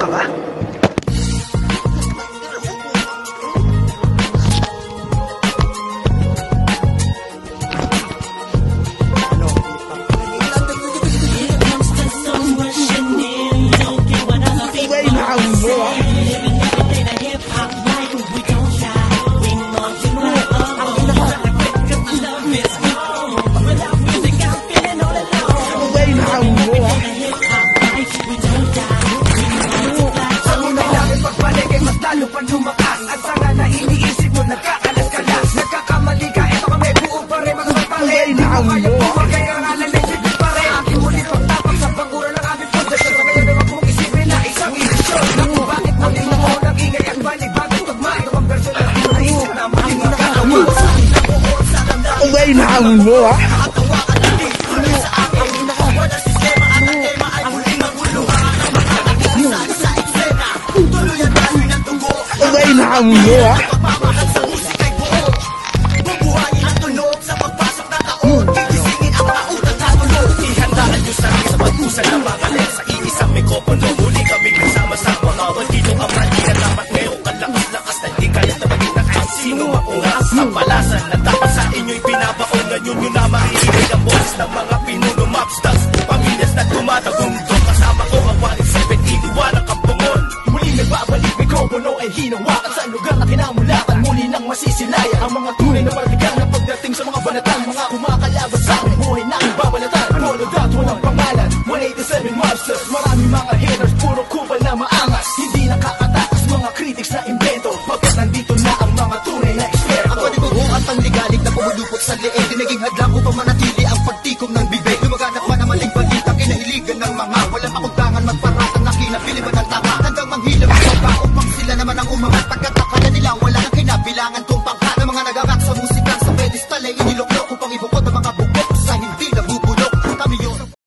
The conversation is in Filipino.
ka? Lupang lumakas at sanga na iniisip mo nagkakalas-kalas. Nagkakamali ka, eto kami buo pa rin mga kapatid. Di mo kaya pumagay ka nga ng naisipin pa rin. Aking muli pagtapak sa pagkura ng aming pundasyon. Sa kaya naman kong isipin na isang ilusyon. Naku bakit muli mo ako nag-ingay at balibagong tugma. Ito ang version na aking naisip na muli magkakawa. Nabuhon sa damdamin. Ang gay namin mo ha? Nakatawa ka na din. Tuloy sa aking wala sistema at ang tema ay muli maguluhan. Ang makakakasal sa eksena. Tuloy ang dami ng tugo. Ang gay namin mo ha? Pagmamahal sa musika'y buo. Bubuhayin ang tunog sa pagpasok na taon. Gigisingin ang mga utang na tulog. Ihandaan yung sarili sa pag-usal ng mga len. Sa iisang mikropono, muli kaming nagsama-sama. Bawal dito ang mali na dapat ngayong kalakas-lakas na di kaya tabagin ng kahit sino maungas. Ang palasan na dapat sa inyo'y pinabaon. Ngayon yun na maririnig ang boses ng mga pinuno mobsters. Pamilyas na tumatagundong kasama ko ang 187 iniwanang kampungon. Muli nagbabalik mikropono ay hinawakan sa lugar na kinamulatan. Muli nang masisilayan ang mga tunay na partigan na pagdating sa mga banatan. Mga kumakalaban sa aking buhay na ang babalatan. Polo dot, walang pangalan 187 monsters. Maraming mga haters, puro kupal na maangas. Hindi nakakatakas mga critics na invento. Pagkat nandito na ang mga tunay na eksperto. Ang panibuho at panligalig na pumulupot sa leeg. Dinaging hadlang upang manatili ang pagtikom ng bibig. Lumaganap man ang maling balita, kinahiligan ng mga walang akutangan magparatang na kinapili man ang tama. Hanggang manghilang ang baba upang sila naman ang umangat. Pagkat akala nila wala nang kinabilangan.